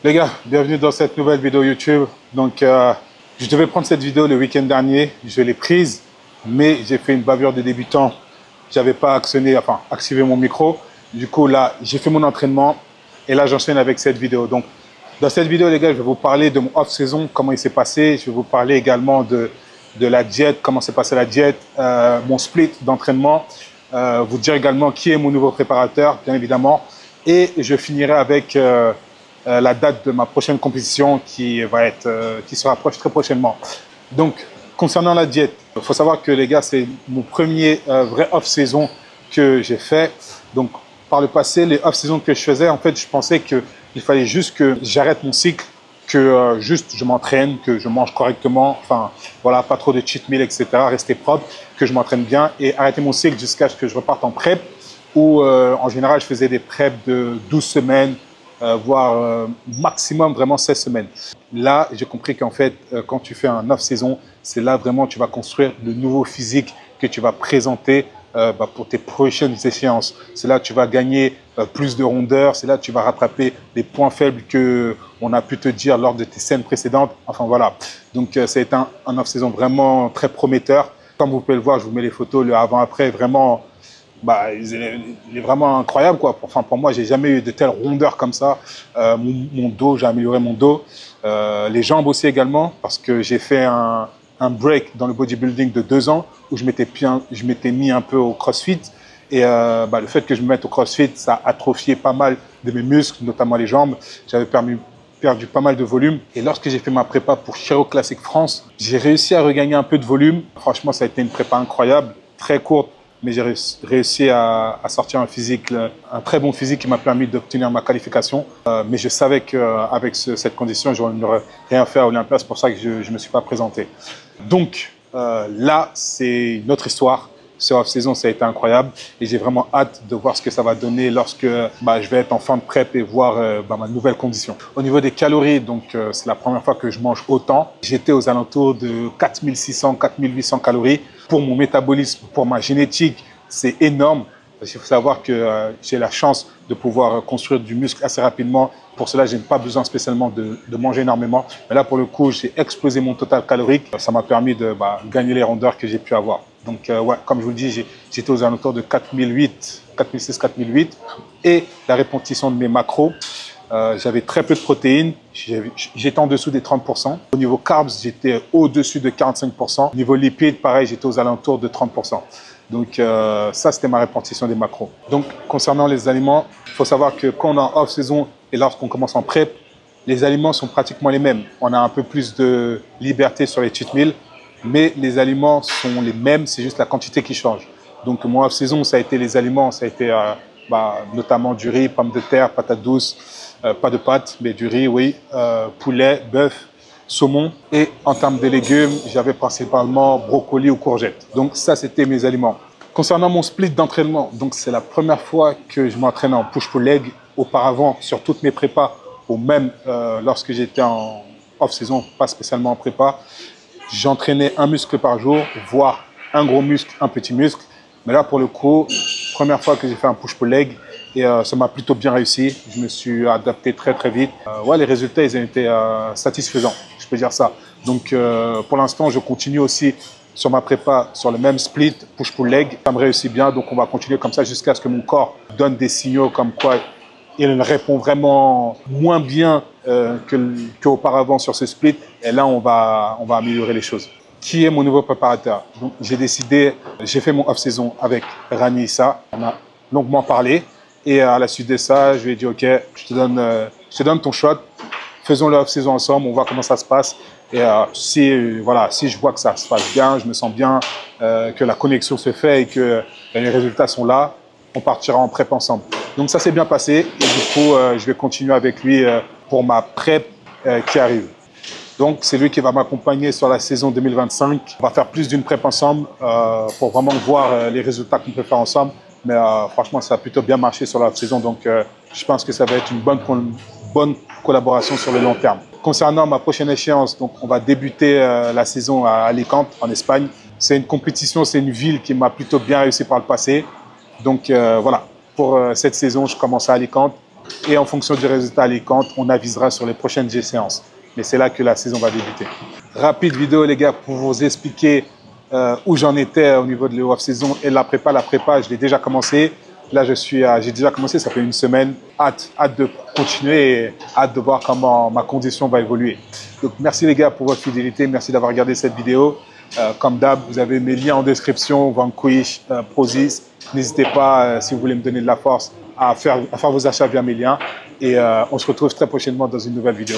Les gars, bienvenue dans cette nouvelle vidéo YouTube. Donc, je devais prendre cette vidéo le week-end dernier. Je l'ai prise, mais j'ai fait une bavure de débutant. J'avais pas activé mon micro. Du coup, là, j'ai fait mon entraînement et là, j'enchaîne avec cette vidéo. Donc, dans cette vidéo, les gars, je vais vous parler de mon off-saison, comment il s'est passé. Je vais vous parler également de la diète, comment s'est passée la diète, mon split d'entraînement. Vous dire également qui est mon nouveau préparateur, bien évidemment. Et je finirai avec la date de ma prochaine compétition qui se rapproche très prochainement. Donc, concernant la diète, il faut savoir que les gars, c'est mon premier vrai off-saison que j'ai fait. Donc, par le passé, les off-saisons que je faisais, en fait, je pensais qu'il fallait juste que j'arrête mon cycle, que juste je m'entraîne, que je mange correctement, enfin, voilà, pas trop de cheat meal, etc., rester propre, que je m'entraîne bien et arrêter mon cycle jusqu'à ce que je reparte en prep, où en général, je faisais des preps de 12 semaines, voire maximum vraiment 16 semaines. Là, j'ai compris qu'en fait, quand tu fais un off-saison, c'est là vraiment tu vas construire le nouveau physique que tu vas présenter pour tes prochaines échéances. C'est là que tu vas gagner plus de rondeur, c'est là que tu vas rattraper les points faibles qu'on a pu te dire lors de tes scènes précédentes. Enfin voilà, donc ça a été un off-saison vraiment très prometteur. Comme vous pouvez le voir, je vous mets les photos, le avant-après, vraiment, il est vraiment incroyable, quoi. Enfin, pour moi, j'ai jamais eu de telle rondeur comme ça. Mon dos, j'ai amélioré mon dos. Les jambes aussi également, parce que j'ai fait un break dans le bodybuilding de 2 ans où je m'étais mis un peu au crossfit. Et le fait que je me mette au crossfit, ça a atrophié pas mal de mes muscles, notamment les jambes. J'avais perdu pas mal de volume. Et lorsque j'ai fait ma prépa pour Chiro Classic France, j'ai réussi à regagner un peu de volume. Franchement, ça a été une prépa incroyable, très courte, mais j'ai réussi à sortir un très bon physique qui m'a permis d'obtenir ma qualification. Mais je savais qu'avec cette condition, je n'aurais rien fait à Olympia, c'est pour ça que je ne me suis pas présenté. Donc là, c'est une autre histoire. Ce off-saison, ça a été incroyable et j'ai vraiment hâte de voir ce que ça va donner lorsque je vais être en fin de prep et voir ma nouvelle condition. Au niveau des calories, donc c'est la première fois que je mange autant. J'étais aux alentours de 4600, 4800 calories. Pour mon métabolisme, pour ma génétique, c'est énorme. Parce qu'il faut savoir que j'ai la chance de pouvoir construire du muscle assez rapidement. Pour cela, je n'ai pas besoin spécialement de manger énormément. Mais là, pour le coup, j'ai explosé mon total calorique. Ça m'a permis de gagner les rondeurs que j'ai pu avoir. Donc, comme je vous le dis, j'étais aux alentours de 4008, 4006, 4008. Et la répartition de mes macros, j'avais très peu de protéines. J'étais en dessous des 30%. Au niveau carbs, j'étais au-dessus de 45%. Au niveau lipides, pareil, j'étais aux alentours de 30%. Donc ça, c'était ma répartition des macros. Donc concernant les aliments, il faut savoir que quand on est en off-saison et lorsqu'on commence en prep, les aliments sont pratiquement les mêmes. On a un peu plus de liberté sur les cheat meals, mais les aliments sont les mêmes, c'est juste la quantité qui change. Donc mon off-saison, ça a été les aliments, ça a été notamment du riz, pommes de terre, patates douces, pas de pâtes, mais du riz, oui, poulet, bœuf, saumon. Et en termes de légumes, j'avais principalement brocoli ou courgettes. Donc ça, c'était mes aliments. Concernant mon split d'entraînement, donc c'est la première fois que je m'entraîne en push-pull-leg. Auparavant, sur toutes mes prépas, ou même lorsque j'étais en off-saison, pas spécialement en prépa, j'entraînais un muscle par jour, voire un gros muscle, un petit muscle. Mais là, pour le coup, première fois que j'ai fait un push-pull-leg, et ça m'a plutôt bien réussi. Je me suis adapté très très vite. Les résultats, ils ont été satisfaisants, je peux dire ça. Donc pour l'instant, je continue aussi sur ma prépa, sur le même split, push-pull-leg. Ça me réussit bien, donc on va continuer comme ça jusqu'à ce que mon corps donne des signaux comme quoi il répond vraiment moins bien qu'auparavant sur ce split. Et là, on va améliorer les choses. Qui est mon nouveau préparateur? Donc j'ai fait mon off-saison avec Rani Issa. On a longuement parlé. Et à la suite de ça, je lui ai dit, OK, je te donne ton shot. Faisons le off-saison ensemble, on voit comment ça se passe. Et si je vois que ça se passe bien, je me sens bien, que la connexion se fait et que les résultats sont là, on partira en prep ensemble. Donc ça s'est bien passé. Et du coup, je vais continuer avec lui pour ma prep qui arrive. Donc, c'est lui qui va m'accompagner sur la saison 2025. On va faire plus d'une prep ensemble pour vraiment voir les résultats qu'on peut faire ensemble. Mais franchement, ça a plutôt bien marché sur la saison. Donc, je pense que ça va être une bonne collaboration sur le long terme. Concernant ma prochaine échéance, donc, on va débuter la saison à Alicante, en Espagne. C'est une compétition, c'est une ville qui m'a plutôt bien réussi par le passé. Donc, voilà, pour cette saison, je commence à Alicante. Et en fonction du résultat à Alicante, on avisera sur les prochaines G-séances. Mais c'est là que la saison va débuter. Rapide vidéo, les gars, pour vous expliquer où j'en étais au niveau de l'off-saison et la prépa. La prépa, je l'ai déjà commencé. Là, j'ai déjà commencé, ça fait une semaine. Hâte de continuer et hâte de voir comment ma condition va évoluer. Donc, merci les gars pour votre fidélité. Merci d'avoir regardé cette vidéo. Comme d'hab, vous avez mes liens en description, Vanquish, Prozis. N'hésitez pas, si vous voulez me donner de la force, à faire vos achats via mes liens. Et on se retrouve très prochainement dans une nouvelle vidéo.